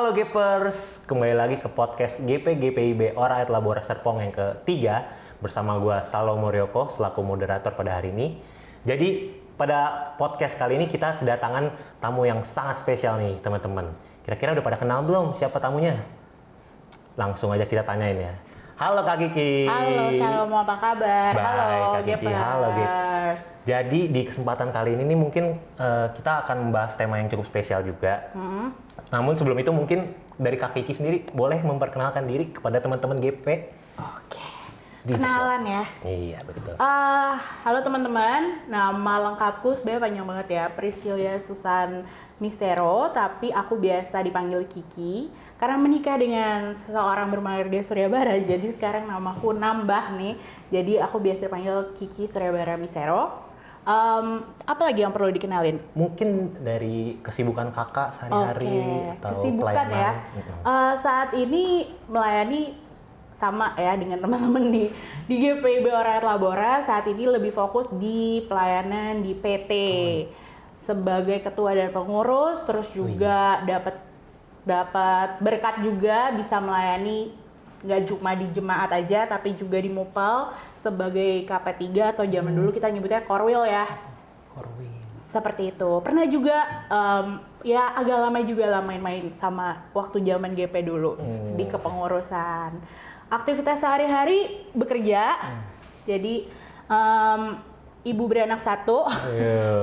Halo Gapers, kembali lagi ke podcast GPIB Ora et Labora Serpong yang ketiga bersama gue Salomo Ryoko selaku moderator pada hari ini. Jadi pada podcast kali ini kita kedatangan tamu yang sangat spesial nih teman-teman. Kira-kira udah pada kenal belum siapa tamunya? Langsung aja kita tanyain ya. Halo Kak Kiki. Halo Salomo, apa kabar? Baik, Halo Kak Kiki. Halo Gapers. Jadi di kesempatan kali ini nih mungkin kita akan membahas tema yang cukup spesial juga. Namun sebelum itu mungkin dari Kak Kiki sendiri boleh memperkenalkan diri kepada teman-teman GP. Oke. Kenalan ya. Iya betul. Halo teman-teman, nama lengkapku sebenarnya panjang banget ya, Priscilia Susan Mistero, tapi aku biasa dipanggil Kiki karena menikah dengan seseorang bermarga Suryabara. Jadi sekarang namaku nambah nih. Jadi aku biasa dipanggil Kiki Suryabara Mistero. Apa lagi yang perlu dikenalin? Mungkin dari kesibukan kakak sehari-hari atau kesibukan pelayanan. ya. Saat ini melayani sama ya dengan teman-teman di GPIB Ora et Labora. Saat ini lebih fokus di pelayanan di PT sebagai ketua dan pengurus, terus juga dapat berkat juga bisa melayani nggak cuma di jemaat aja tapi juga di Mupal sebagai KP3 atau zaman dulu kita nyebutnya Korwil ya. Korwil. Seperti itu. Pernah juga ya agak lama juga lah main-main sama waktu zaman GP dulu di kepengurusan. Aktivitas sehari-hari bekerja. Jadi ibu beranak satu.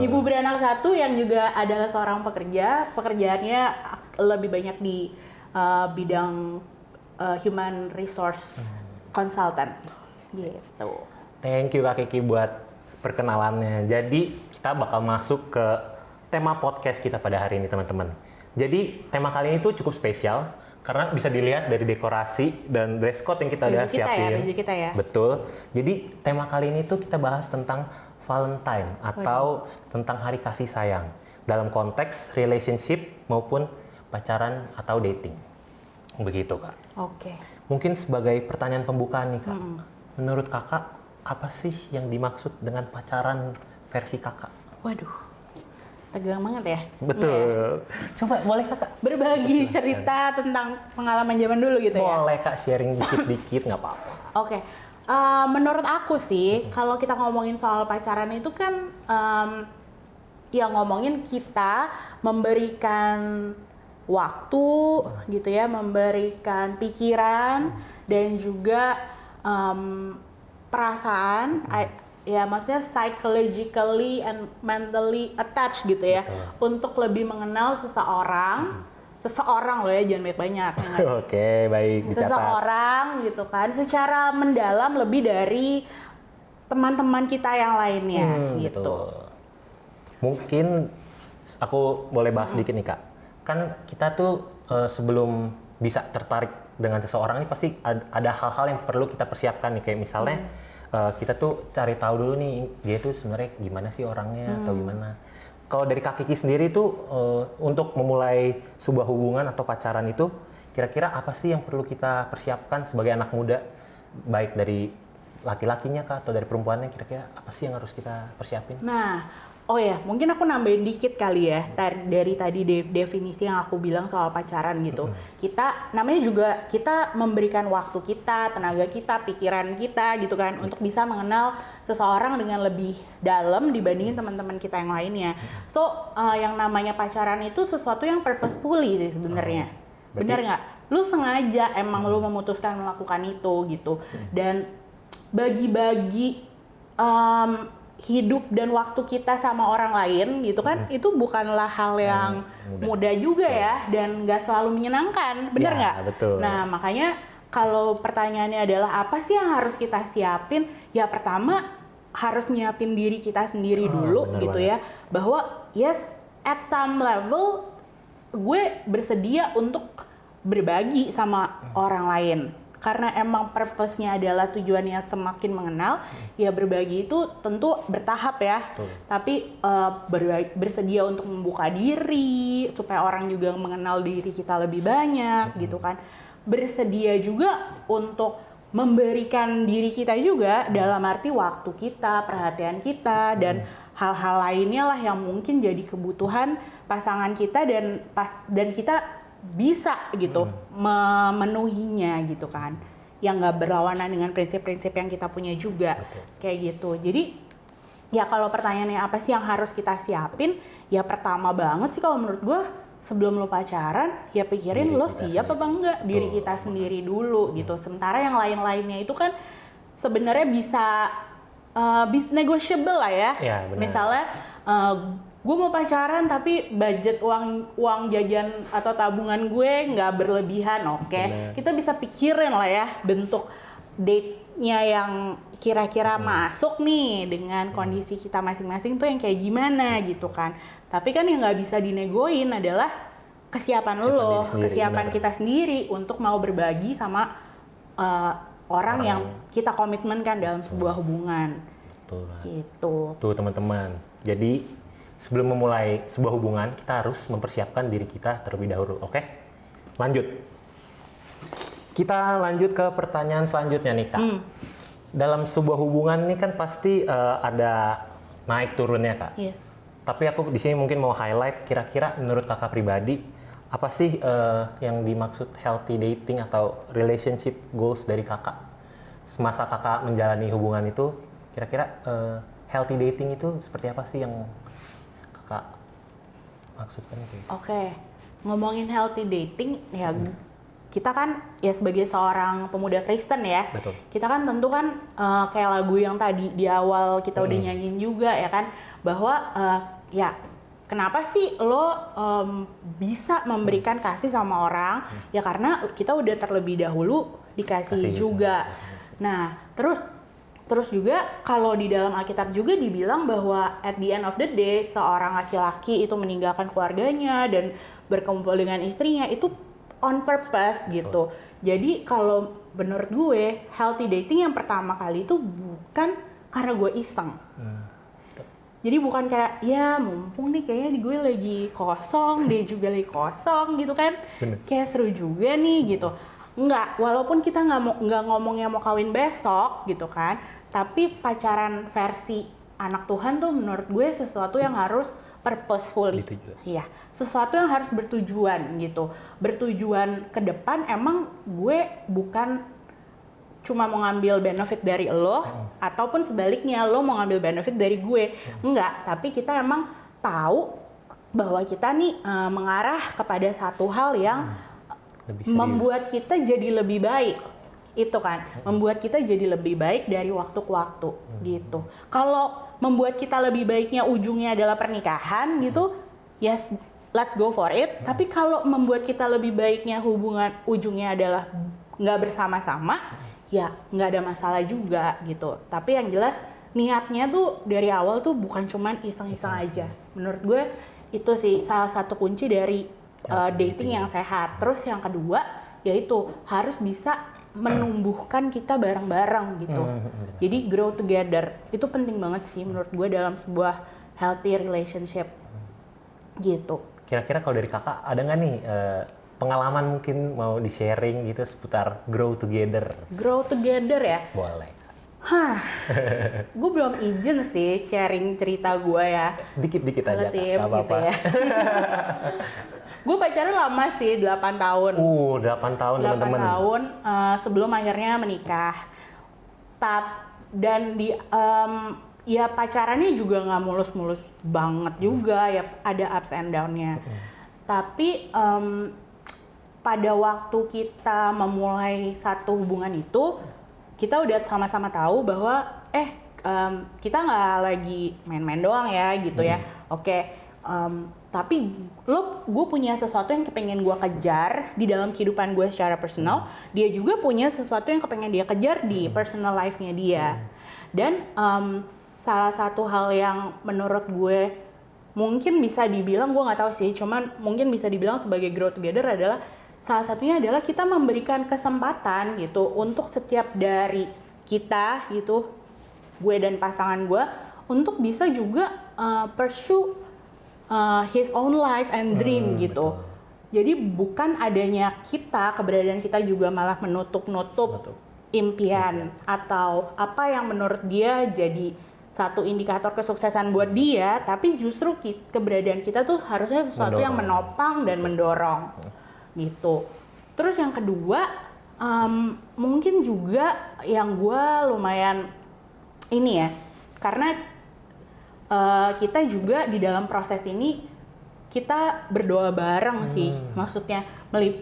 Ibu beranak satu yang juga adalah seorang pekerja. Pekerjaannya lebih banyak di bidang human resource consultant gitu. Thank you Kak Kiki buat perkenalannya. Jadi kita bakal masuk ke tema podcast kita pada hari ini teman-teman. Jadi tema kali ini tuh cukup spesial karena bisa dilihat dari dekorasi dan dress code yang kita udah siapin. Baju kita ya. Betul. Jadi tema kali ini tuh kita bahas tentang Valentine atau tentang hari kasih sayang dalam konteks relationship maupun pacaran atau dating. Begitu Kak. Oke. Mungkin sebagai pertanyaan pembukaan nih Kak. Menurut Kakak apa sih yang dimaksud dengan pacaran versi Kakak? Waduh. Tegang banget ya. Betul. Coba boleh Kakak berbagi cerita tentang pengalaman zaman dulu gitu ya. Boleh Kak sharing dikit-dikit nggak apa-apa. Oke. Menurut aku sih kalau kita ngomongin soal pacaran itu kan ya ngomongin kita memberikan waktu gitu ya, memberikan pikiran dan juga perasaan, ya maksudnya psychologically and mentally attached gitu ya. Betul. Untuk lebih mengenal seseorang loh ya, jangan banyak. Oke, baik dicatat. Seseorang gitu kan, secara mendalam lebih dari teman-teman kita yang lainnya gitu. Betul. Mungkin aku boleh bahas sedikit nih Kak. Kan kita tuh sebelum bisa tertarik dengan seseorang ini pasti ada hal-hal yang perlu kita persiapkan nih, kayak misalnya kita tuh cari tahu dulu nih dia tuh sebenarnya gimana sih orangnya atau gimana. Kalau dari Kak Kiki sendiri tuh untuk memulai sebuah hubungan atau pacaran itu kira-kira apa sih yang perlu kita persiapkan sebagai anak muda, baik dari laki-lakinya Kak atau dari perempuannya, kira-kira apa sih yang harus kita persiapin? Nah, oh ya, mungkin aku nambahin dikit kali ya dari tadi definisi yang aku bilang soal pacaran gitu. Kita namanya juga kita memberikan waktu kita, tenaga kita, pikiran kita gitu kan untuk bisa mengenal seseorang dengan lebih dalam dibandingin teman-teman kita yang lainnya. So, yang namanya pacaran itu sesuatu yang purposefully sih sebenarnya. Bener nggak? Lu sengaja emang lu memutuskan melakukan itu gitu. Dan bagi-bagi hidup dan waktu kita sama orang lain gitu kan, itu bukanlah hal yang mudah juga ya, dan nggak selalu menyenangkan, bener nggak? Ya, betul. Nah makanya kalau pertanyaannya adalah apa sih yang harus kita siapin, ya pertama harus nyiapin diri kita sendiri dulu gitu banget. ya, bahwa yes at some level gue bersedia untuk berbagi sama orang lain. Karena emang purpose-nya adalah tujuannya semakin mengenal, ya berbagi itu tentu bertahap ya. Tapi bersedia untuk membuka diri, supaya orang juga mengenal diri kita lebih banyak gitu kan. Bersedia juga untuk memberikan diri kita juga dalam arti waktu kita, perhatian kita, dan hal-hal lainnya lah yang mungkin jadi kebutuhan pasangan kita dan kita bisa gitu memenuhinya gitu kan, yang nggak berlawanan dengan prinsip-prinsip yang kita punya juga. Betul. Kayak gitu. Jadi ya kalau pertanyaannya apa sih yang harus kita siapin, ya pertama banget sih kalau menurut gue sebelum lo pacaran ya pikirin Diri lo kita siap sendiri. apa enggak diri Betul. kita sendiri dulu gitu. Sementara yang lain-lainnya itu kan sebenarnya bisa negotiable lah ya. Ya, benar. Misalnya gue mau pacaran tapi budget uang jajan atau tabungan gue nggak berlebihan, oke. Benar. Kita bisa pikirin lah ya bentuk date-nya yang kira-kira masuk nih dengan kondisi kita masing-masing tuh yang kayak gimana gitu kan. Tapi kan yang nggak bisa dinegoin adalah kesiapan lo, diri sendiri, kesiapan benar. kita sendiri untuk mau berbagi sama orang yang kita komitmenkan dalam sebuah hubungan. Betul. Gitu. Tuh teman-teman. Jadi sebelum memulai sebuah hubungan kita harus mempersiapkan diri kita terlebih dahulu. Oke? Lanjut. Kita lanjut ke pertanyaan selanjutnya nih Kak. Dalam sebuah hubungan ini kan pasti ada naik turunnya Kak. Yes. Tapi aku di sini mungkin mau highlight kira-kira menurut Kakak pribadi apa sih yang dimaksud healthy dating atau relationship goals dari Kakak? Semasa Kakak menjalani hubungan itu kira-kira healthy dating itu seperti apa sih yang Kakak maksudkan gitu? Oke, ngomongin healthy dating ya kita kan ya sebagai seorang pemuda Kristen ya, Betul. kita kan tentu kan kayak lagu yang tadi di awal kita udah nyanyiin juga ya kan, bahwa ya kenapa sih lo bisa memberikan kasih sama orang ya karena kita udah terlebih dahulu dikasih Kasih juga. Nah terus juga kalau di dalam Alkitab juga dibilang bahwa at the end of the day seorang laki-laki itu meninggalkan keluarganya dan berkumpul dengan istrinya itu on purpose gitu. Jadi kalau menurut gue healthy dating yang pertama kali itu bukan karena gue iseng. Jadi bukan kayak ya mumpung nih kayaknya di gue lagi kosong, dia juga lagi kosong gitu kan. Bener. Kayak seru juga nih gitu. Enggak, walaupun kita nggak ngomongnya mau kawin besok gitu kan, tapi pacaran versi anak Tuhan tuh menurut gue sesuatu yang harus purposefully. Ditujuan. Iya, sesuatu yang harus bertujuan gitu. Bertujuan ke depan emang gue bukan cuma mau ngambil benefit dari lo ataupun sebaliknya lo mau ngambil benefit dari gue. Enggak, tapi kita emang tahu bahwa kita nih mengarah kepada satu hal yang Lebih serius. membuat kita jadi lebih baik. Itu kan, membuat kita jadi lebih baik dari waktu ke waktu gitu. Kalau membuat kita lebih baiknya ujungnya adalah pernikahan gitu, yes, let's go for it. Tapi kalau membuat kita lebih baiknya hubungan ujungnya adalah nggak bersama-sama, ya nggak ada masalah juga gitu. Tapi yang jelas niatnya tuh dari awal tuh bukan cuman iseng-iseng aja. Menurut gue itu sih salah satu kunci dari dating yang sehat. Terus yang kedua yaitu harus bisa menumbuhkan kita bareng-bareng gitu. Jadi grow together itu penting banget sih menurut gue dalam sebuah healthy relationship gitu. Kira-kira kalau dari Kakak ada nggak nih pengalaman mungkin mau di sharing gitu seputar grow together? Grow together ya. Boleh. Hah, gue belum izin sih sharing cerita gue ya. Dikit-dikit aja Kak, Relatif nggak apa-apa. gitu ya. Gue pacaran lama sih, 8 tahun. 8 tahun 8 teman-teman. tahun sebelum akhirnya menikah. Dan ya pacarannya juga nggak mulus-mulus banget juga, ya ada ups and down-nya. Tapi pada waktu kita memulai satu hubungan itu, kita udah sama-sama tahu bahwa kita nggak lagi main-main doang ya gitu ya. Oke. Tapi gue punya sesuatu yang kepengen gue kejar di dalam kehidupan gue secara personal. Dia juga punya sesuatu yang kepengen dia kejar di personal life-nya dia. Dan salah satu hal yang menurut gue mungkin bisa dibilang, gue nggak tahu sih, cuman mungkin bisa dibilang sebagai grow together adalah salah satunya adalah kita memberikan kesempatan gitu untuk setiap dari kita gitu, gue dan pasangan gue, untuk bisa juga pursue his own life and dream gitu. Betul. Jadi bukan adanya kita, keberadaan kita juga malah menutup-nutup impian atau apa yang menurut dia jadi satu indikator kesuksesan buat dia, tapi justru keberadaan kita tuh harusnya sesuatu yang menopang dan mendorong gitu. Terus yang kedua, mungkin juga yang gue lumayan ini ya, karena kita juga di dalam proses ini kita berdoa bareng sih, maksudnya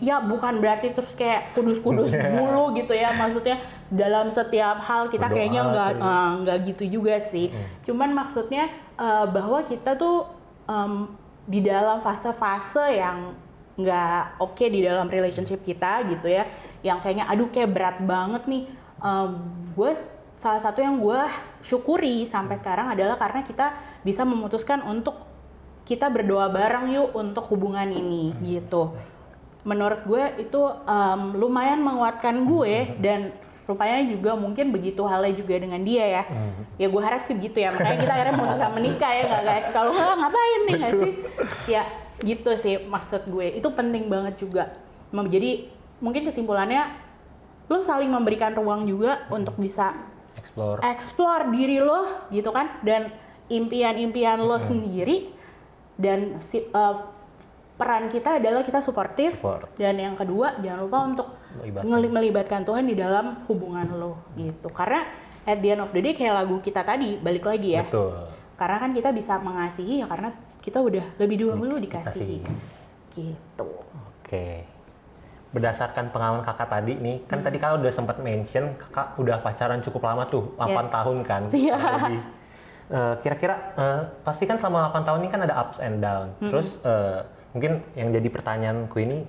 ya bukan berarti terus kayak kudus-kudus mulu gitu ya, maksudnya dalam setiap hal kita berdoa, kayaknya nggak gitu juga sih. Cuman maksudnya bahwa kita tuh di dalam fase-fase yang nggak oke di dalam relationship kita gitu ya, yang kayaknya aduh kayak berat banget nih. Gue salah satu yang gue syukuri sampai sekarang adalah karena kita bisa memutuskan untuk kita berdoa bareng yuk untuk hubungan ini gitu. Menurut gue itu lumayan menguatkan gue, dan rupanya juga mungkin begitu halnya juga dengan dia ya. Ya gue harap sih begitu ya, makanya kita akhirnya memutuskan menikah ya nggak guys? Kalau nggak ngapain nih nggak sih? Ya gitu sih maksud gue, itu penting banget juga. Jadi mungkin kesimpulannya, lo saling memberikan ruang juga untuk bisa explore diri lo gitu kan, dan impian-impian lo sendiri, dan peran kita adalah kita suportif. Dan yang kedua jangan lupa untuk melibatkan Tuhan di dalam hubungan lo gitu, karena at the end of the day kayak lagu kita tadi, balik lagi ya. Betul. Karena kan kita bisa mengasihi ya karena kita udah lebih dulu dikasihi gitu. Oke. Berdasarkan pengalaman kakak tadi nih, kan tadi kakak udah sempat mention kakak udah pacaran cukup lama tuh, 8 tahun kan. Iya. Kira-kira pasti kan selama 8 tahun ini kan ada ups and down. Terus mungkin yang jadi pertanyaanku ini,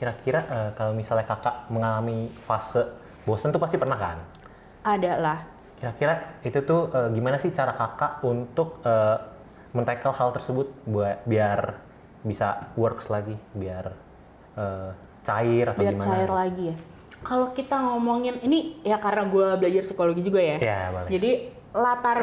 kira-kira kalau misalnya kakak mengalami fase bosen tuh pasti pernah kan? Ada lah. Kira-kira itu tuh gimana sih cara kakak untuk men-tackle hal tersebut biar bisa works lagi, biar cair atau biar gimana? Biar cair lagi ya. Kalau kita ngomongin ini ya, karena gue belajar psikologi juga ya. Iya, boleh. Jadi latar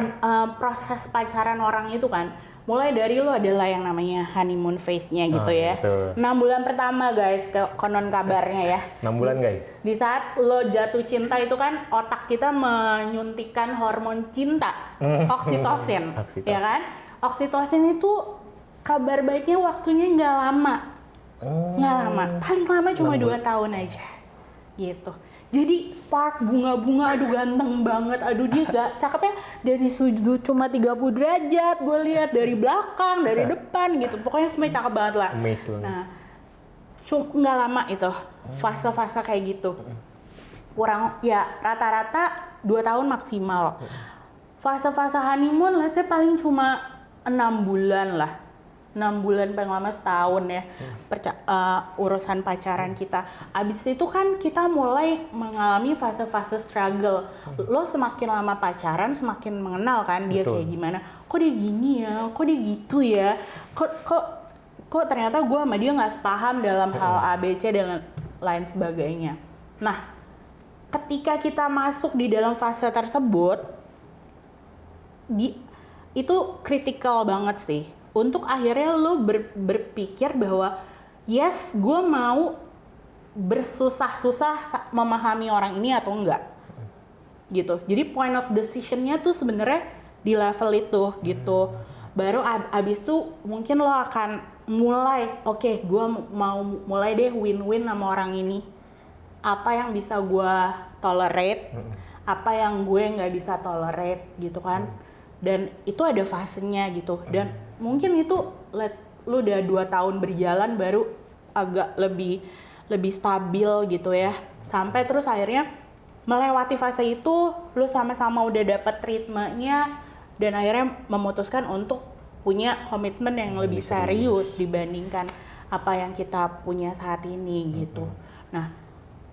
proses pacaran orang itu kan mulai dari lo adalah yang namanya honeymoon phase-nya gitu ya. Betul. 6 bulan pertama guys, konon kabarnya ya. 6 bulan guys. Di saat lo jatuh cinta itu kan otak kita menyuntikkan hormon cinta, oksitosin, ya kan? Oksitosin itu kabar baiknya waktunya nggak lama. Nggak lama, paling lama cuma 2 tahun aja gitu. Jadi spark bunga-bunga, aduh ganteng banget, aduh dia gak cakepnya dari sudut cuma 30 derajat, gue lihat dari belakang, dari depan gitu, pokoknya semuanya cakep banget lah. Nah, nggak lama itu fase-fase kayak gitu, kurang ya rata-rata 2 tahun maksimal. Fase-fase honeymoon let's say paling cuma 6 bulan lah. 6 bulan paling lama setahun ya, urusan pacaran kita. Abis itu kan kita mulai mengalami fase-fase struggle. Lo semakin lama pacaran semakin mengenal kan dia kayak gimana. Kok dia gini ya, kok dia gitu ya, kok ternyata gue sama dia nggak sepaham dalam hal A, B, C dan lain sebagainya. Nah, ketika kita masuk di dalam fase tersebut, itu kritikal banget sih. Untuk akhirnya lo berpikir bahwa yes, gue mau bersusah-susah memahami orang ini atau enggak gitu. Jadi point of decision-nya tuh sebenarnya di level itu gitu. Baru abis itu mungkin lo akan mulai, oke, gue mau mulai deh win-win sama orang ini. Apa yang bisa gue tolerate, apa yang gue nggak bisa tolerate gitu kan. Dan itu ada fasenya gitu. Dan mungkin itu lu udah 2 tahun berjalan baru agak lebih stabil gitu ya. Sampai terus akhirnya melewati fase itu, lu sama-sama udah dapet treatmentnya dan akhirnya memutuskan untuk punya komitmen yang lebih serius dibandingkan apa yang kita punya saat ini gitu. Nah,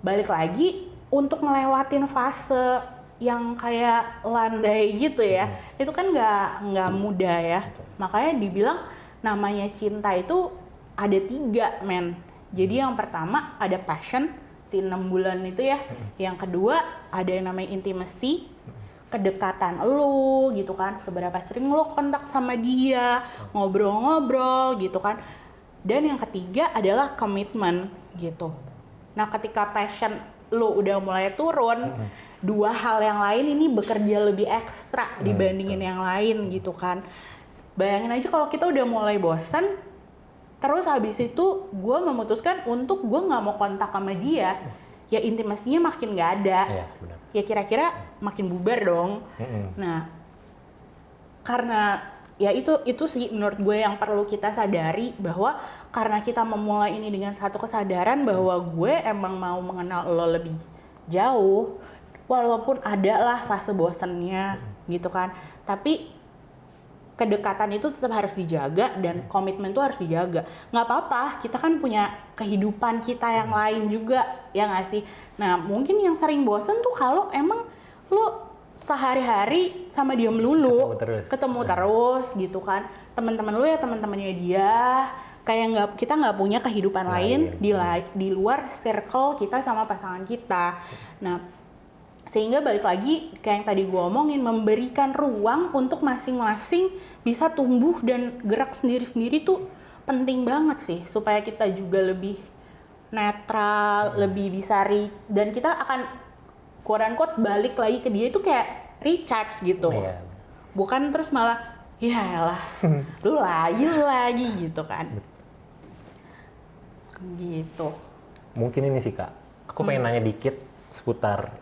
balik lagi untuk ngelewatin fase yang kayak landai gitu ya, itu kan nggak mudah ya. Makanya dibilang namanya cinta itu ada 3 men. Jadi yang pertama ada passion, si 6 bulan itu ya. Yang kedua ada yang namanya intimacy, kedekatan lu gitu kan, seberapa sering lu kontak sama dia, ngobrol-ngobrol gitu kan. Dan yang ketiga adalah komitmen gitu. Nah, ketika passion lu udah mulai turun, 2 hal yang lain ini bekerja lebih ekstra dibandingin yang lain gitu kan. Bayangin aja kalau kita udah mulai bosan, Terus habis itu gue memutuskan untuk gue nggak mau kontak sama dia. Ya intimasinya makin nggak ada. Iya, benar. Ya kira-kira makin bubar dong. Nah, karena ya itu sih menurut gue yang perlu kita sadari, bahwa karena kita memulai ini dengan satu kesadaran bahwa gue emang mau mengenal lo lebih jauh, walaupun ada lah fase bosennya gitu kan, tapi kedekatan itu tetap harus dijaga dan komitmen itu harus dijaga. Nggak apa-apa, kita kan punya kehidupan kita yang lain juga, ya nggak sih? Nah, mungkin yang sering bosen tuh kalau emang lo sehari-hari sama dia melulu, ketemu terus gitu kan. Teman-teman lo ya teman-temannya dia, kayak kita nggak punya kehidupan lain di luar circle kita sama pasangan kita. Nah, sehingga balik lagi kayak yang tadi gue omongin, memberikan ruang untuk masing-masing bisa tumbuh dan gerak sendiri-sendiri tuh penting banget sih, supaya kita juga lebih netral, lebih bisa dan kita akan quote unquote balik lagi ke dia itu kayak recharge gitu. Bukan terus malah ya lah lu lagi gitu kan. Gitu. Mungkin ini sih Kak, aku pengen nanya dikit seputar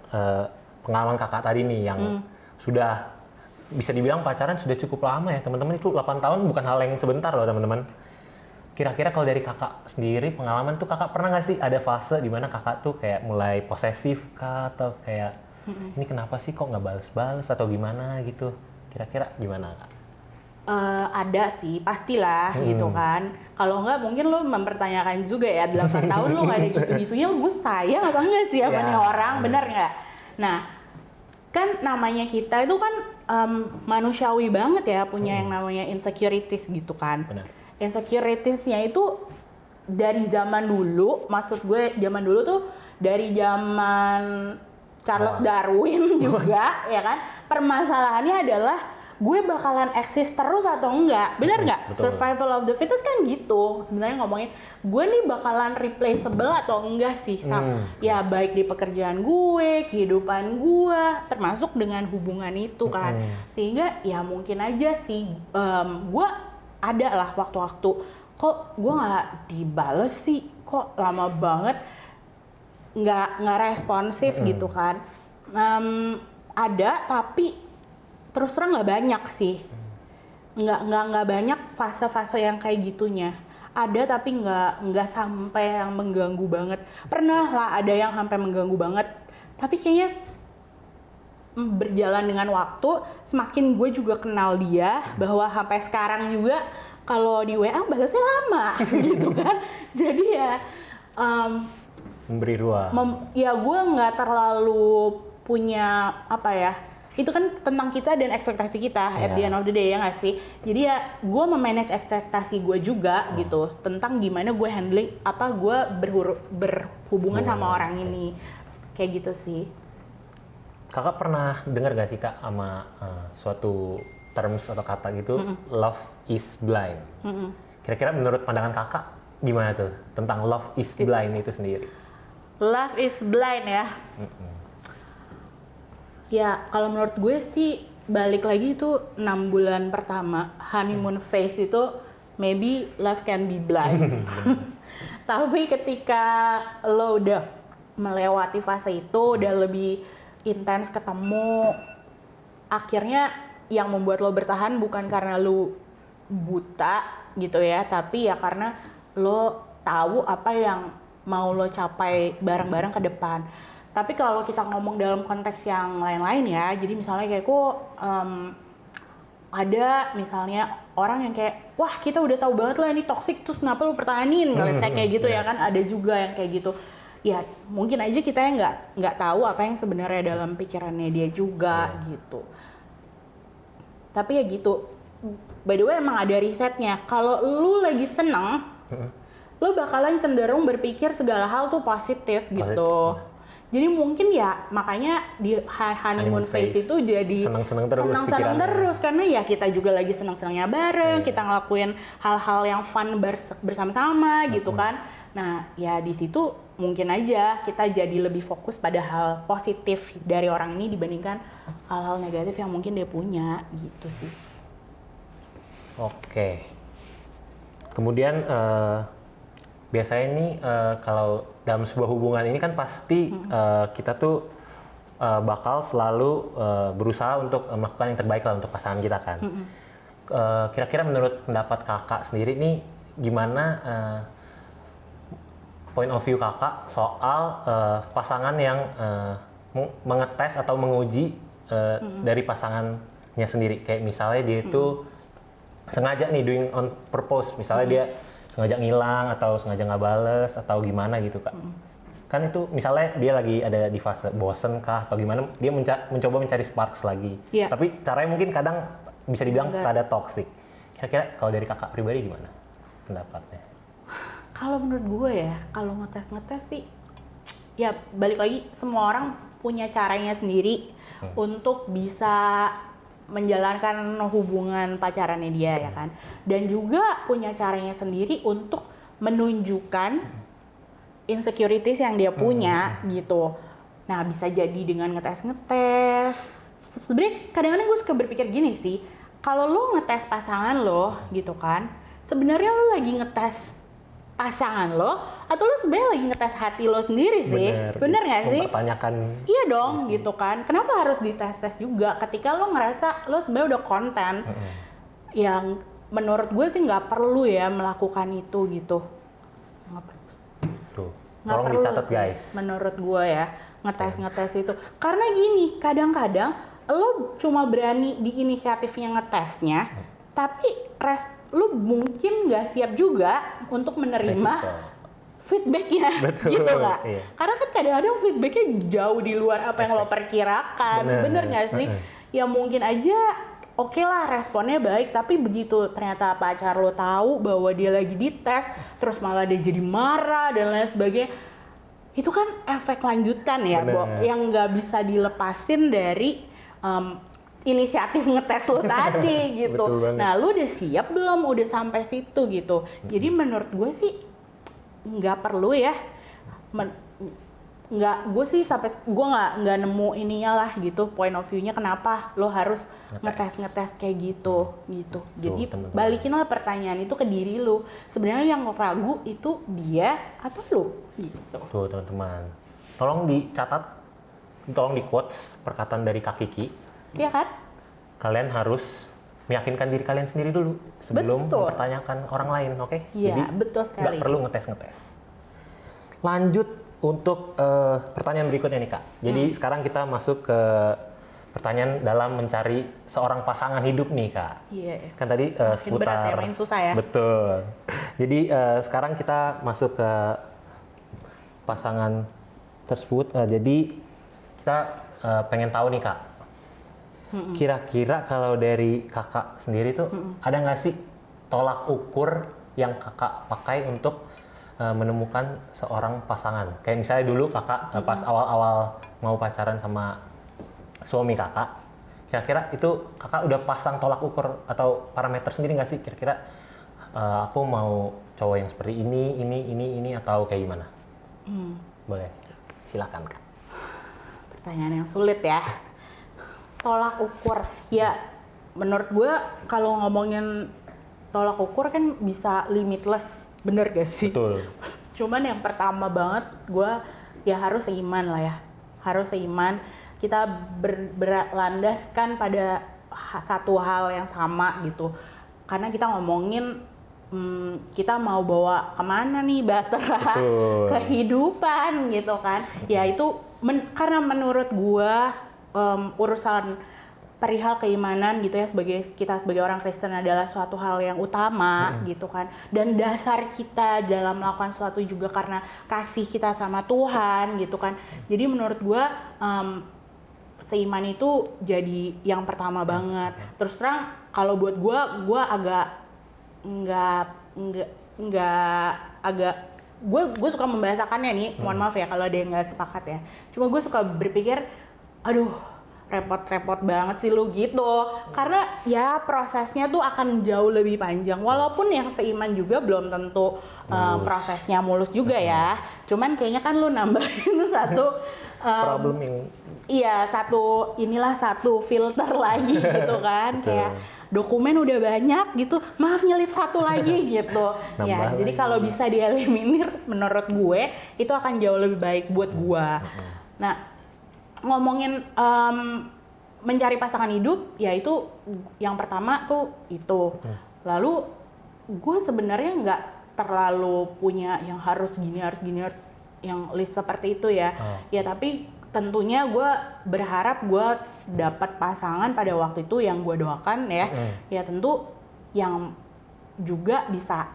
pengalaman Kakak tadi nih yang sudah bisa dibilang pacaran sudah cukup lama ya teman-teman. Itu 8 tahun bukan hal yang sebentar loh teman-teman. Kira-kira kalau dari Kakak sendiri pengalaman tuh, Kakak pernah nggak sih ada fase di mana Kakak tuh kayak mulai posesif Kak, atau kayak ini kenapa sih kok nggak balas-balas atau gimana gitu? Kira-kira gimana Kak? Ada sih, pastilah gitu kan. Kalau enggak mungkin lo mempertanyakan juga ya, 8 tahun lo gak ada gitu-gitunya, gue sayang apa enggak sih sama nih orang, bener nggak? Nah, kan namanya kita itu kan manusiawi banget ya, punya yang namanya insecurities gitu kan. Benar. Insecuritiesnya itu dari zaman dulu, maksud gue zaman dulu tuh dari zaman Charles Darwin juga, ya kan. Permasalahannya adalah gue bakalan eksis terus atau enggak, benar nggak? Survival of the fittest kan gitu. Sebenarnya ngomongin gue nih bakalan replaceable atau enggak sih, ya baik di pekerjaan gue, kehidupan gue, termasuk dengan hubungan itu kan. Sehingga ya mungkin aja sih gue ada lah waktu-waktu kok gue nggak dibales sih, kok lama banget nggak responsif gitu kan. Ada, tapi terus terang nggak banyak sih, nggak banyak fase-fase yang kayak gitunya. Ada tapi nggak sampai yang mengganggu banget. Pernah lah ada yang sampai mengganggu banget, tapi kayaknya berjalan dengan waktu, semakin gue juga kenal dia, bahwa sampai sekarang juga kalau di WA balasnya lama gitu kan. Jadi ya memberi ruang. Ya gue nggak terlalu punya apa ya, itu kan tentang kita dan ekspektasi kita at the end of the day, ya nggak sih? Jadi ya gue memanage ekspektasi gue juga gitu, tentang gimana gue handling apa gue berhubungan sama orang ini, kayak gitu sih. Kakak pernah dengar gak sih Kak sama suatu terms atau kata gitu, love is blind? Kira-kira menurut pandangan Kakak gimana tuh tentang love is blind itu sendiri? Love is blind ya. Ya, kalau menurut gue sih balik lagi itu 6 bulan pertama honeymoon phase itu maybe love can be blind. Tapi ketika lo udah melewati fase itu, udah lebih intens ketemu, akhirnya yang membuat lo bertahan bukan karena lo buta gitu ya, tapi ya karena lo tahu apa yang mau lo capai bareng-bareng ke depan. Tapi kalau kita ngomong dalam konteks yang lain-lain ya, jadi misalnya kayak ada misalnya orang yang kayak, wah kita udah tahu banget lah ini toxic, terus kenapa lu pertahanin? Saya kayak gitu ya kan, ada juga yang kayak gitu. Ya mungkin aja kita yang nggak tahu apa yang sebenarnya dalam pikirannya dia juga gitu. Tapi ya gitu. By the way emang ada risetnya, kalau lu lagi seneng, lu bakalan cenderung berpikir segala hal tuh positif gitu. Jadi mungkin ya makanya di honeymoon phase itu jadi senang-senang terus karena ya kita juga lagi senang-senangnya bareng, kita ngelakuin hal-hal yang fun bersama-sama gitu kan. Nah, ya di situ mungkin aja kita jadi lebih fokus pada hal positif dari orang ini dibandingkan hal-hal negatif yang mungkin dia punya gitu sih. Oke. Kemudian biasanya nih kalau dalam sebuah hubungan ini kan pasti kita tuh bakal selalu berusaha untuk melakukan yang terbaik lah untuk pasangan kita kan. Kira-kira menurut pendapat kakak sendiri nih gimana point of view kakak soal pasangan yang mengetes atau menguji dari pasangannya sendiri, kayak misalnya dia itu sengaja nih doing on purpose, misalnya dia sengaja ngilang atau sengaja nggak bales atau gimana gitu kak. Kan itu misalnya dia lagi ada di fase bosen kah atau gimana, dia mencoba mencari sparks lagi. Yeah. Tapi caranya mungkin kadang bisa dibilang rada toxic. Kira-kira kalau dari kakak pribadi gimana pendapatnya? Kalau menurut gue ya, kalau ngetes sih, ya balik lagi semua orang punya caranya sendiri untuk bisa menjalankan hubungan pacarannya dia ya kan. Dan juga punya caranya sendiri untuk menunjukkan insecurities yang dia punya gitu. Nah bisa jadi dengan ngetes. Sebenarnya kadang-kadang gue suka berpikir gini sih, kalau lo ngetes pasangan lo gitu kan, sebenarnya lo lagi ngetes pasangan lo atau lo sebenarnya lagi ngetes hati lo sendiri sih? Bener nggak sih? Mempertanyakan. Iya dong gitu kan. Kenapa harus dites juga ketika lo ngerasa lo sebenarnya udah konten yang menurut gue sih nggak perlu ya melakukan itu gitu. Tuh, tolong dicatat guys. Menurut gue ya ngetes itu. Karena gini, kadang-kadang lo cuma berani di inisiatifnya ngetesnya, tapi lo mungkin nggak siap juga untuk menerima feedbacknya. Betul, gitu nggak? iya. Karena kan kadang-kadang feedbacknya jauh di luar apa yang lo perkirakan, bener nggak sih? Ya mungkin aja oke lah responnya baik, tapi begitu ternyata pacar lo tahu bahwa dia lagi dites, terus malah dia jadi marah dan lain sebagainya, itu kan efek lanjutan ya, Bo, yang nggak bisa dilepasin dari inisiatif ngetes lo tadi gitu. Nah, lu udah siap belum? Udah sampai situ gitu. Jadi menurut gue sih nggak perlu ya. Gue sih sampai gue nggak nemu ininya lah gitu. Point of view-nya kenapa lo harus ngetes kayak gitu. Jadi balikinlah pertanyaan itu ke diri lu. Sebenarnya yang ragu itu dia atau lu gitu. Tuh teman-teman, tolong dicatat, tolong di quotes perkataan dari Kak Kiki. Iya kan? Kalian harus meyakinkan diri kalian sendiri dulu sebelum mempertanyakan orang lain, oke? Iya, jadi betul sekali. Nggak perlu ngetes. Lanjut untuk pertanyaan berikutnya nih Kak. Jadi sekarang kita masuk ke pertanyaan dalam mencari seorang pasangan hidup nih Kak. Iya. Kan tadi seputar berat ya, makin susah ya. Betul. Jadi sekarang kita masuk ke pasangan tersebut. Jadi kita pengen tahu nih Kak. Kira-kira kalau dari kakak sendiri tuh ada nggak sih tolak ukur yang kakak pakai untuk menemukan seorang pasangan? Kayak misalnya dulu kakak pas awal-awal mau pacaran sama suami kakak, kira-kira itu kakak udah pasang tolak ukur atau parameter sendiri nggak sih? Kira-kira aku mau cowok yang seperti ini atau kayak gimana? Boleh, silakan Kak. Pertanyaan yang sulit ya. Tolak ukur ya, menurut gue kalau ngomongin tolak ukur kan bisa limitless, bener gak sih? Betul. Cuman yang pertama banget gue ya harus seiman lah ya, harus seiman, kita berlandaskan pada satu hal yang sama gitu. Karena kita ngomongin kita mau bawa kemana nih Bahtera kehidupan gitu kan. Ya itu karena menurut gue urusan perihal keimanan gitu ya, kita sebagai orang Kristen adalah suatu hal yang utama gitu kan, dan dasar kita dalam melakukan sesuatu juga karena kasih kita sama Tuhan gitu kan. Jadi menurut gue seiman itu jadi yang pertama banget. Terus terang kalau buat gue agak gue suka membahasakannya nih, mohon maaf ya kalau ada yang nggak sepakat ya. Cuma gue suka berpikir, aduh repot-repot banget sih lu gitu. Karena ya prosesnya tuh akan jauh lebih panjang. Walaupun yang seiman juga belum tentu prosesnya mulus juga ya. Cuman kayaknya kan lu nambahin satu problem yang iya, satu filter lagi gitu kan. Kayak dokumen udah banyak gitu, maaf nyelip satu lagi gitu. Ya, jadi kalau bisa dieliminir menurut gue itu akan jauh lebih baik buat gue. Nah, ngomongin mencari pasangan hidup, ya itu yang pertama tuh itu. Lalu gue sebenarnya nggak terlalu punya yang harus gini yang list seperti itu ya. Ya tapi tentunya gue berharap gue dapat pasangan pada waktu itu yang gue doakan ya. Ya tentu yang juga bisa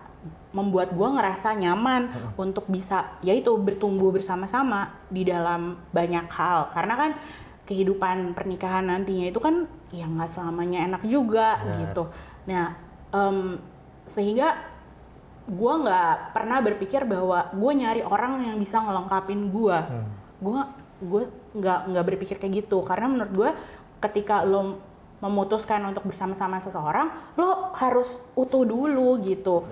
membuat gue ngerasa nyaman untuk bisa yaitu bertumbuh bersama-sama di dalam banyak hal. Karena kan kehidupan pernikahan nantinya itu kan ya nggak selamanya enak juga gitu. Nah sehingga gue nggak pernah berpikir bahwa gue nyari orang yang bisa ngelengkapin gue. Gue nggak berpikir kayak gitu, karena menurut gue ketika lo memutuskan untuk bersama-sama seseorang, lo harus utuh dulu gitu.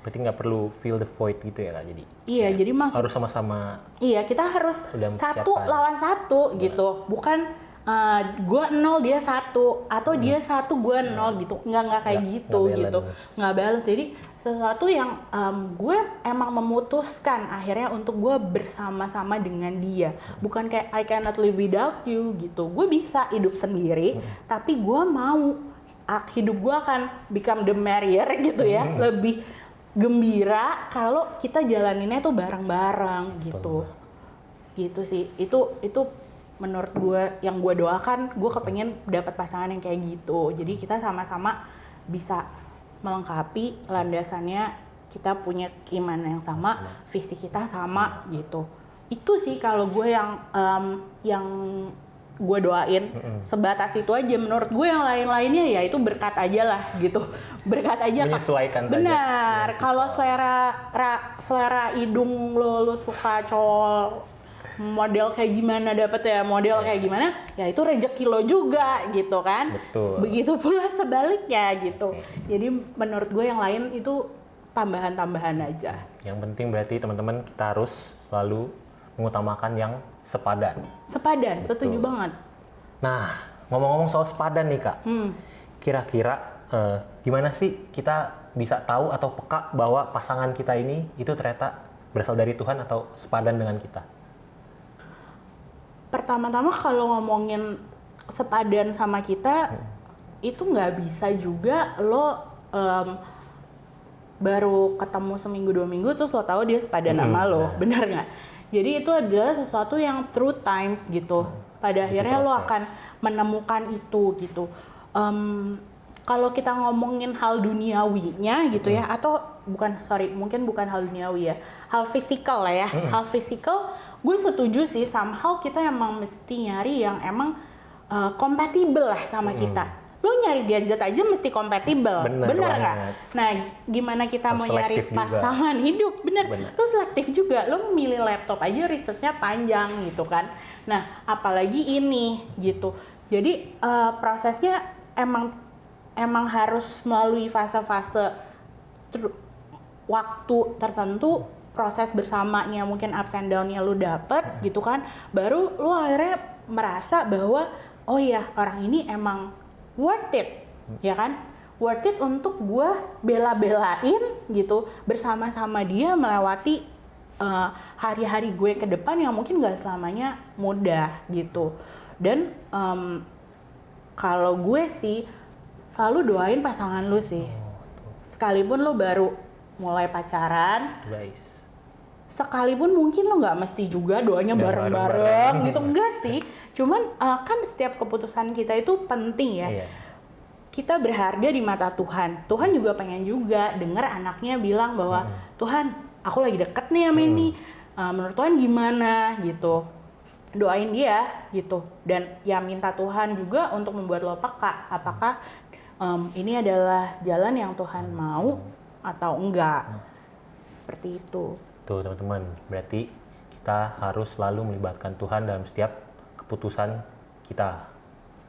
Berarti nggak perlu fill the void gitu ya Kak, jadi? Iya, jadi harus sama-sama. Iya, kita harus satu lawan satu gitu, bukan gue 0 dia 1 atau dia 1 gue 0 gitu, nggak kayak gitu. Nggak balance. Jadi sesuatu yang gue emang memutuskan akhirnya untuk gue bersama-sama dengan dia, bukan kayak I cannot live without you gitu. Gue bisa hidup sendiri, tapi gue mau hidup gue akan become the merrier gitu ya, lebih gembira kalau kita jalaninnya tuh bareng-bareng gitu. Gitu sih. Itu menurut gue yang gue doakan, gue kepengen dapat pasangan yang kayak gitu. Jadi kita sama-sama bisa melengkapi landasannya, kita punya keimanan yang sama, visi kita sama gitu. Itu sih kalau gue yang gue doain, sebatas itu aja. Menurut gue yang lain-lainnya ya itu berkat aja lah gitu, berkat aja. Menyesuaikan benar. Kalau selera hidung lo suka cowok model kayak gimana, dapet ya model kayak gimana, ya itu rezeki lo juga gitu kan. Betul. Begitu pula sebaliknya gitu. Jadi menurut gue yang lain itu tambahan-tambahan aja. Yang penting berarti teman-teman kita harus selalu mengutamakan yang sepadan. Sepadan, setuju banget. Nah, ngomong-ngomong soal sepadan nih Kak, kira-kira gimana sih kita bisa tahu atau peka bahwa pasangan kita ini itu ternyata berasal dari Tuhan atau sepadan dengan kita? Pertama-tama kalau ngomongin sepadan sama kita, itu nggak bisa juga lo baru ketemu seminggu 2 minggu terus lo tahu dia sepadan sama lo, benar nggak? Jadi itu adalah sesuatu yang through times gitu. Pada akhirnya lo akan menemukan itu gitu. Kalau kita ngomongin hal duniawinya gitu ya, atau mungkin bukan hal duniawi ya, hal fisikal lah ya, hal fisikal. Gue setuju sih, somehow kita emang mesti nyari yang emang kompatibel lah sama kita. Lo nyari gadget aja mesti kompatibel, bener nggak? Nah, gimana kita mau nyari pasangan hidup? Bener. Lo selektif juga, lo milih laptop aja researchnya panjang gitu kan. Nah, apalagi ini gitu. Jadi prosesnya emang harus melalui fase-fase waktu tertentu. Proses bersamanya mungkin ups and down-nya lu dapet gitu kan, baru lu akhirnya merasa bahwa oh ya orang ini emang worth it, ya kan, worth it untuk gua bela-belain gitu bersama-sama dia melewati hari-hari gue ke depan yang mungkin gak selamanya mudah gitu. Dan kalau gue sih selalu doain pasangan lu sih, sekalipun lu baru mulai pacaran, sekalipun mungkin lo nggak mesti juga doanya bareng-bareng gitu, enggak sih. Cuman kan setiap keputusan kita itu penting ya. Kita berharga di mata Tuhan. Tuhan juga pengen juga dengar anaknya bilang bahwa Tuhan, aku lagi deket nih sama ini. Menurut Tuhan gimana gitu. Doain dia gitu. Dan ya minta Tuhan juga untuk membuat lo peka. Apakah ini adalah jalan yang Tuhan mau atau enggak. Seperti itu. Tuh teman-teman, berarti kita harus selalu melibatkan Tuhan dalam setiap keputusan kita.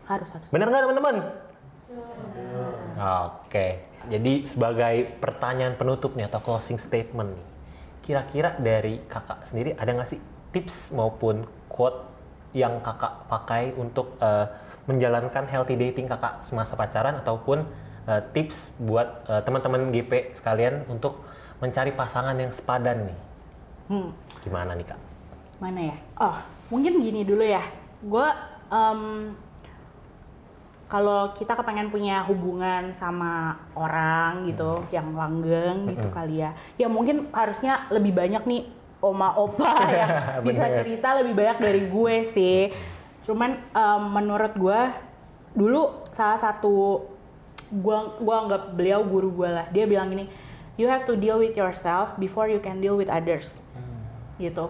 Harus. Benar nggak teman-teman? Oke. Jadi sebagai pertanyaan penutup nih atau closing statement nih, kira-kira dari kakak sendiri ada nggak sih tips maupun quote yang kakak pakai untuk menjalankan healthy dating kakak semasa pacaran ataupun tips buat teman-teman GP sekalian untuk mencari pasangan yang sepadan nih? Gimana nih kak? Mana ya? Oh, mungkin gini dulu ya. Gue kalau kita kepengen punya hubungan sama orang gitu, yang langgeng gitu kali ya. Ya mungkin harusnya lebih banyak nih oma opa yang bisa cerita lebih banyak dari gue sih. Cuman menurut gue dulu salah satu gue anggap beliau guru gue lah. Dia bilang gini, you have to deal with yourself before you can deal with others. Gitu.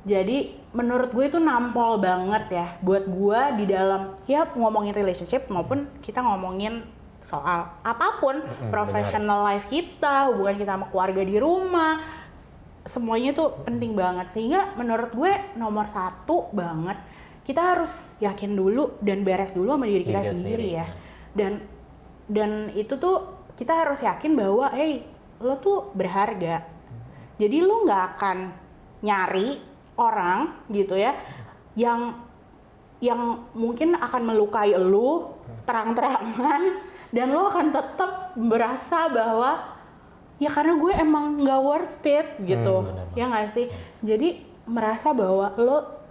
Jadi menurut gue itu nampol banget ya buat gue di dalam ya ngomongin relationship maupun kita ngomongin soal apapun, professional life kita, hubungan kita sama keluarga di rumah, semuanya itu penting banget. Sehingga menurut gue nomor satu banget, kita harus yakin dulu dan beres dulu sama diri kita sendiri ya. Dan itu tuh kita harus yakin bahwa hey, lo tuh berharga. Jadi lo nggak akan nyari orang gitu ya yang mungkin akan melukai lo terang-terangan dan lo akan tetap berasa bahwa ya karena gue emang nggak worth it gitu. Ya nggak sih? Jadi merasa bahwa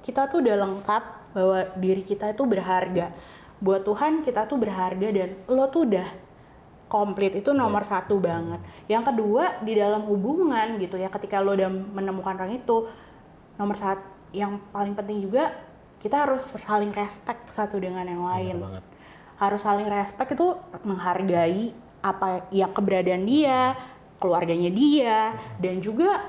kita tuh udah lengkap, bahwa diri kita itu berharga buat Tuhan, kita tuh berharga dan lo tuh udah komplit. Itu nomor satu banget. Yang kedua, di dalam hubungan gitu ya, ketika lo udah menemukan orang itu, nomor satu yang paling penting juga, kita harus saling respect satu dengan yang lain. Harus saling respect itu menghargai apa yang keberadaan dia, keluarganya dia, dan juga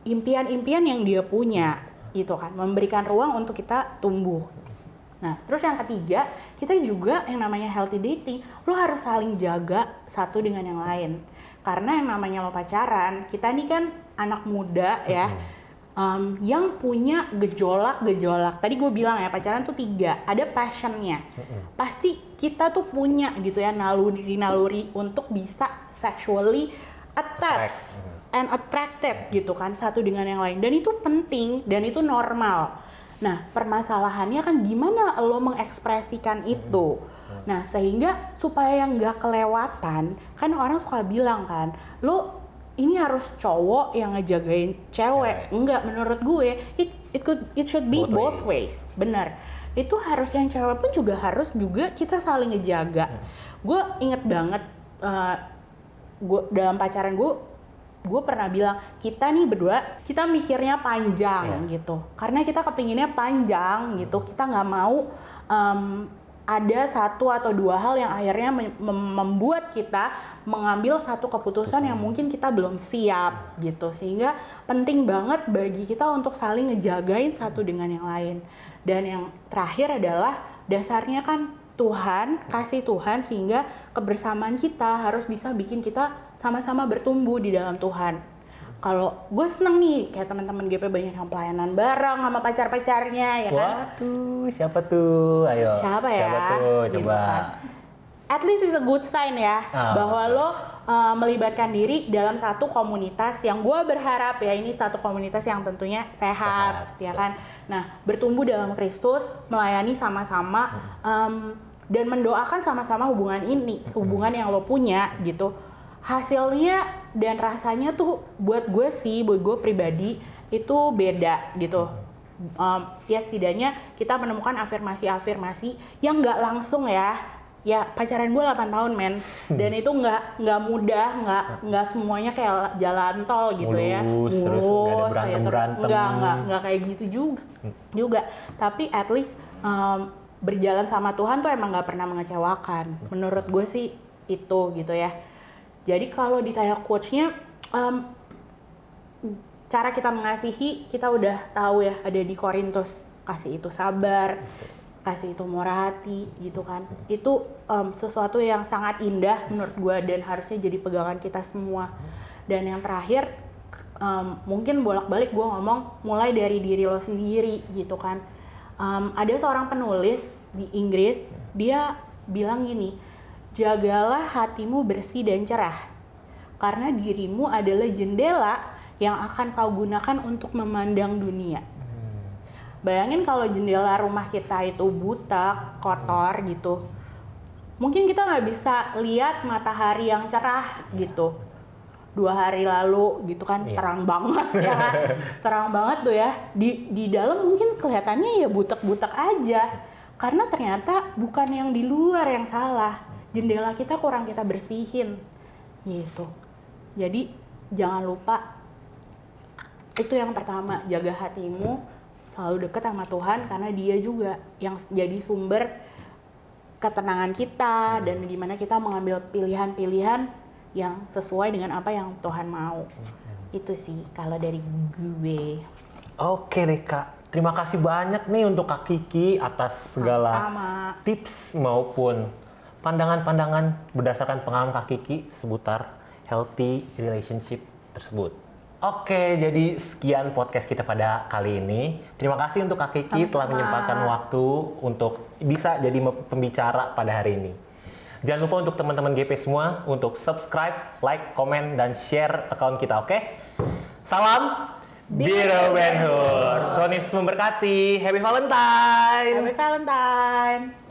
impian-impian yang dia punya, gitu kan, memberikan ruang untuk kita tumbuh. Nah, terus yang ketiga, kita juga yang namanya healthy dating, lo harus saling jaga satu dengan yang lain. Karena yang namanya lo pacaran, kita nih kan anak muda ya, yang punya gejolak-gejolak. Tadi gue bilang ya, pacaran tuh 3, ada passionnya. Pasti kita tuh punya gitu ya, naluri-naluri untuk bisa sexually attached and attracted gitu kan, satu dengan yang lain. Dan itu penting, dan itu normal. Nah, permasalahannya kan gimana lo mengekspresikan itu. Nah, sehingga supaya yang gak kelewatan, kan orang suka bilang kan, lo ini harus cowok yang ngejagain cewek. Enggak, menurut gue it should be both ways. Benar. Itu harus yang cewek pun juga harus juga kita saling ngejaga. Gue inget banget gue dalam pacaran gue pernah bilang, kita nih berdua kita mikirnya panjang gitu. Karena kita kepinginnya panjang gitu. Kita nggak mau ada satu atau dua hal yang akhirnya membuat kita mengambil satu keputusan yang mungkin kita belum siap gitu. Sehingga penting banget bagi kita untuk saling ngejagain satu dengan yang lain. Dan yang terakhir adalah dasarnya kan Tuhan, kasih Tuhan, sehingga kebersamaan kita harus bisa bikin kita sama-sama bertumbuh di dalam Tuhan. Kalau gue seneng nih, kayak teman-teman GP banyak yang pelayanan bareng sama pacar-pacarnya, ya kan? Waduh, siapa tuh? Ayo. Siapa ya? Siapa tuh? Coba. Gitu kan. At least it's a good sign ya, bahwa lo melibatkan diri dalam satu komunitas yang gue berharap ya, ini satu komunitas yang tentunya sehat, ya kan? Nah, bertumbuh dalam Kristus, melayani sama-sama, dan mendoakan sama-sama hubungan ini, hubungan yang lo punya gitu. Hasilnya dan rasanya tuh buat gue pribadi itu beda gitu. Ya setidaknya kita menemukan afirmasi-afirmasi yang nggak langsung ya. Ya pacaran gue 8 tahun men, dan itu nggak mudah, nggak semuanya kayak jalan tol gitu ya. Mulus, terus nggak ada berantem. Nggak kayak gitu juga. Tapi at least berjalan sama Tuhan tuh emang nggak pernah mengecewakan. Menurut gue sih itu gitu ya. Jadi kalau ditanya quotes-nya, cara kita mengasihi kita udah tahu ya, ada di Korintus, kasih itu sabar, kasih itu murah hati gitu kan. Itu sesuatu yang sangat indah menurut gue dan harusnya jadi pegangan kita semua. Dan yang terakhir, mungkin bolak-balik gue ngomong mulai dari diri lo sendiri gitu kan. Ada seorang penulis di Inggris, dia bilang gini, jagalah hatimu bersih dan cerah, karena dirimu adalah jendela yang akan kau gunakan untuk memandang dunia. Bayangin kalau jendela rumah kita itu butek, kotor gitu. Mungkin kita nggak bisa lihat matahari yang cerah gitu. 2 hari lalu gitu kan, terang banget ya kan. Terang banget tuh ya. Di dalam mungkin kelihatannya ya butek-butek aja. Karena ternyata bukan yang di luar yang salah. Jendela kita kurang kita bersihin gitu. Jadi jangan lupa, itu yang pertama, jaga hatimu, selalu dekat sama Tuhan karena Dia juga yang jadi sumber ketenangan kita dan gimana kita mengambil pilihan-pilihan yang sesuai dengan apa yang Tuhan mau. Itu sih kalau dari gue. Oke deh Kak, terima kasih banyak nih untuk Kak Kiki atas segala Sama-sama. tips maupun pandangan-pandangan berdasarkan pengalaman Kak Kiki seputar healthy relationship tersebut. Oke, jadi sekian podcast kita pada kali ini. Terima kasih untuk Kak Kiki telah menyempatkan waktu untuk bisa jadi pembicara pada hari ini. Jangan lupa untuk teman-teman GP semua untuk subscribe, like, komen, dan share account kita, oke? Salam Biro Benhur. Tuhan Yesus memberkati. Happy Valentine. Happy Valentine.